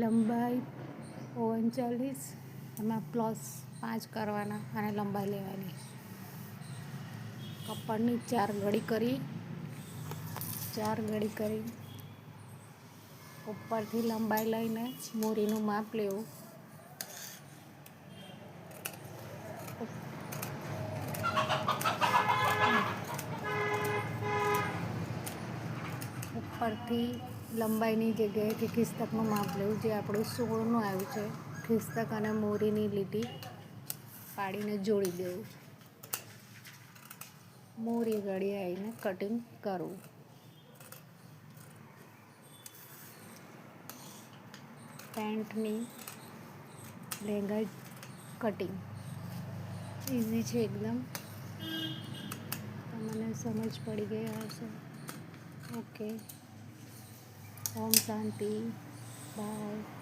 લંબાઈ 39, એમાં +5 કરવાના અને લંબાઈ લેવાની. કપડની 4 ગળી કરી ઉપરથી લંબાઈ લઈને મોરીનું માપ લેવું. ઉપરથી લંબાઈની જગ્યાએથી ખિસ્તકનું માપ લેવું, જે આપણું 16નું આવ્યું છે. ખિસ્તક અને મોરીની લીટી પાડીને જોડી દેવું. મોરી ગળી આવીને કટિંગ કરવું. પેન્ટની લહેંગા કટિંગ ઇઝી છે એકદમ. તમને સમજ પડી ગઈ હશે. ઓકે. Om Shanti. બાય.